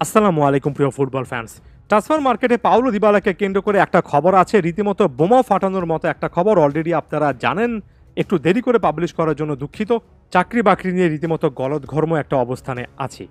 আসসালামু আলাইকুম প্রিয় ফুটবল ফ্যান্স। ট্রান্সফার মার্কেটে পাওলো দিবালাকে কেন্দ্র করে একটা খবর আছে, রীতিমতো বোমা ফাটানোর মতো একটা খবর। অলরেডি আপনারা জানেন, একটু দেরি করে পাবলিশ করার জন্য দুঃখিত। চাকরি বাকরি নিয়ে রীতিমতো গলদঘর্ম একটা অবস্থানে আছি।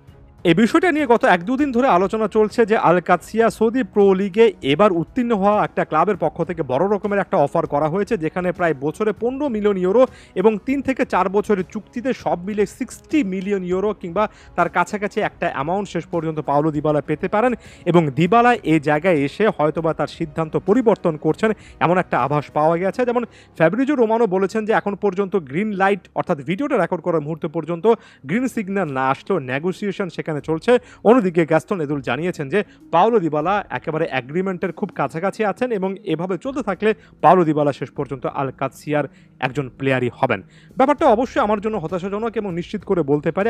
এই বিষয়টা নিয়ে গত 1-2 দিন ধরে আলোচনা চলছে যে আল কাদসিয়া সৌদি প্রো লিগে এবার উত্তীর্ণ হওয়া একটা ক্লাবের পক্ষ থেকে বড় রকমের একটা অফার করা হয়েছে, যেখানে প্রায় বছরে 15 মিলিয়ন ইউরো এবং 3 থেকে 4 বছরের চুক্তিতে সব মিলে 60 মিলিয়ন ইউরো কিংবা তার কাছাকাছি একটা অ্যামাউন্ট শেষ পর্যন্ত পাওলো দিবালা পেতে পারেন। এবং দিবালা এই জায়গায় এসে হয়তোবা তার সিদ্ধান্ত পরিবর্তন করছেন এমন একটা আভাস পাওয়া গেছে। যেমন ফ্যাব্রিজো রোমানো বলেছেন যে এখন পর্যন্ত গ্রিন লাইট, অর্থাৎ ভিডিওটা রেকর্ড করার মুহূর্ত পর্যন্ত গ্রিন সিগন্যাল না আসলেও নেগোসিয়েশন সেখানে চলছে। অন্যদিকে গ্যাস্তন এদুল জানিয়েছেন যে পাওলো দিবালা একেবারে অ্যাগ্রিমেন্টের খুব কাছাকাছি আছেন এবং এভাবে চলতে থাকলে পাওলো দিবালা শেষ পর্যন্ত আল কাদসিয়ার একজন প্লেয়ারই হবেন। ব্যাপারটা অবশ্যই আমার জন্য হতাশাজনক এবং নিশ্চিত করে বলতে পারে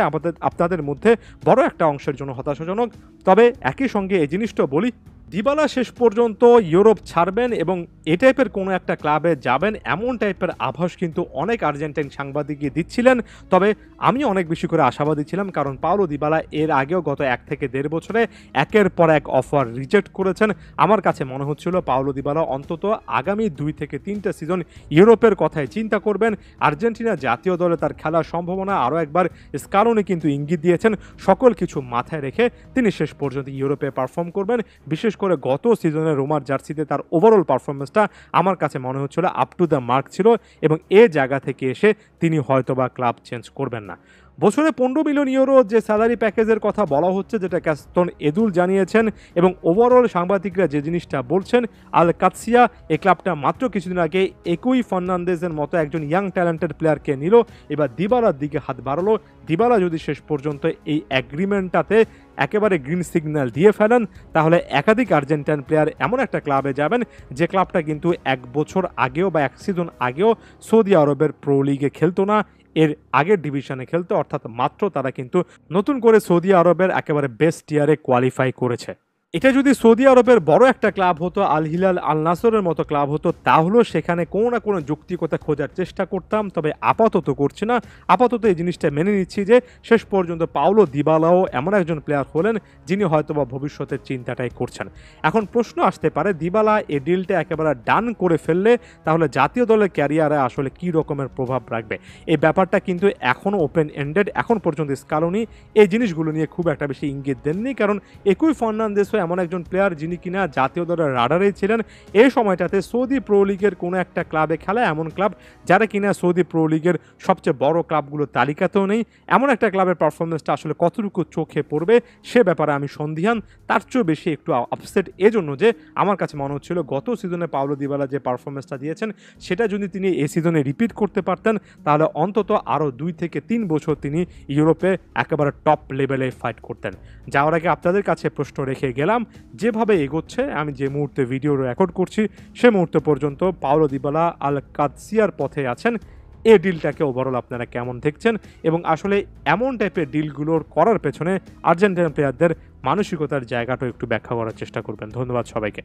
আপনাদের মধ্যে বড় একটা অংশের জন্য হতাশাজনক। তবে একই সঙ্গে এই জিনিসটা বলি, দিবালা শেষ পর্যন্ত ইউরোপ ছাড়বেন এবং এ টাইপের কোনো একটা ক্লাবে যাবেন এমন টাইপের আভাস কিন্তু অনেক আর্জেন্টাইন সাংবাদিকই দিচ্ছিলেন। তবে আমি অনেক বেশি করে আশাবাদী ছিলাম, কারণ পাওলো দিবালা এর আগেও গত 1 থেকে 1.5 বছরে একের পর এক অফার রিজেক্ট করেছেন। আমার কাছে মনে হচ্ছিল পাওলো দিবালা অন্তত আগামী 2 থেকে 3টা সিজন ইউরোপের কথাই চিন্তা করবেন। আর্জেন্টিনা জাতীয় দলে তার খেলার সম্ভাবনা আরও একবার স্কালোনি কিন্তু ইঙ্গিত দিয়েছেন। সকল কিছু মাথায় রেখে তিনি শেষ পর্যন্ত ইউরোপে পারফর্ম করবেন। বিশেষ করে গত সিজনে রোমার জার্সিতে তার ওভারঅল পারফরমেন্সটা আমার কাছে মনে হচ্ছিল আপ টু দ্য মার্ক ছিল এবং এ জায়গা থেকে এসে তিনি হয়তোবা ক্লাব চেঞ্জ করবেন না। বছরে 15 মিলিয়ন ইউরো যে স্যালারি প্যাকেজের কথা বলা হচ্ছে, যেটা গ্যাস্তন এদুল জানিয়েছেন, এবং ওভারঅল সাংবাদিকরা যে জিনিসটা বলছেন, আল কাদসিয়া এই ক্লাবটা মাত্র কিছুদিন আগে একুই ফার্নান্দেজের মতো একজন ইয়াং ট্যালেন্টেড প্লেয়ারকে নিল, এবার দিবালার দিকে হাত বাড়ালো। দিবালা যদি শেষ পর্যন্ত এই অ্যাগ্রিমেন্টটাতে একেবারে গ্রিন সিগন্যাল দিয়ে ফেলেন, তাহলে একাধিক আর্জেন্টাইন প্লেয়ার এমন একটা ক্লাবে যাবেন যে ক্লাবটা কিন্তু 1 বছর আগেও বা 1 সিজন আগেও সৌদি আরবের প্রো লিগে খেলতো না, এর আগের ডিভিশনে খেলতো। অর্থাৎ মাত্র তারা কিন্তু নতুন করে সৌদি আরবের একেবারে বেস্ট টিয়ারে কোয়ালিফাই করেছে। এটা যদি সৌদি আরবের বড় একটা ক্লাব হতো, আল হিলাল আল নাসরের মতো ক্লাব হতো, তাহলেও সেখানে কোনো না কোনো যৌক্তিকতা খোঁজার চেষ্টা করতাম। তবে আপাতত করছি না। আপাতত এই জিনিসটা মেনে নিচ্ছি যে শেষ পর্যন্ত পাওলো দিবালাও এমন একজন প্লেয়ার হলেন যিনি হয়তোবা ভবিষ্যতের চিন্তাটাই করছেন। এখন প্রশ্ন আসতে পারে, দিবালা এই ডিলটা একেবারে ডান করে ফেললে তাহলে জাতীয় দলের ক্যারিয়ারে আসলে কী রকমের প্রভাব রাখবে? এই ব্যাপারটা কিন্তু এখনও ওপেন এন্ডেড। এখন পর্যন্ত স্কালোনি এই জিনিসগুলো নিয়ে খুব একটা বেশি ইঙ্গিত দেননি, কারণ একুই ফার্নান্দেজ এমন একজন প্লেয়ার যিনি কিনা জাতীয় দলের রাডারেই ছিলেন। এই সময়টাতে সৌদি প্রো লিগের কোনো একটা ক্লাবে খেলা, এমন ক্লাব যারা কিনা সৌদি প্রো লিগের সবচেয়ে বড় ক্লাবগুলোর তালিকাতেও নেই, এমন একটা ক্লাবের পারফরমেন্সটা আসলে কতটুকু চোখে পড়বে সে ব্যাপারে আমি সন্দিহান। তার চেয়েও বেশি একটু আপসেট এজন্য যে আমার কাছে মনে হচ্ছিল গত সিজনে পাওলো দিবালা যে পারফরমেন্সটা দিয়েছেন সেটা যদি তিনি এই সিজনে রিপিট করতে পারতেন, তাহলে অন্তত আরও 2 থেকে 3 বছর তিনি ইউরোপে একেবারে টপ লেভেলে ফাইট করতেন। যাওয়ার আগে আপনাদের কাছে প্রশ্ন রেখে গেলাম, যেভাবে এগোচ্ছে, আমি যে মুহূর্তে ভিডিও রেকর্ড করছি সে মুহূর্ত পর্যন্ত পাওলো দিবালা আল কাদসিয়ার পথে আছেন। এই ডিলটাকে ওভারঅল আপনারা কেমন দেখছেন এবং আসলে এমন টাইপের ডিলগুলোর করার পেছনে আর্জেন্টিনা প্লেয়ারদের মানসিকতার জায়গাটাও একটু ব্যাখ্যা করার চেষ্টা করবেন। ধন্যবাদ সবাইকে।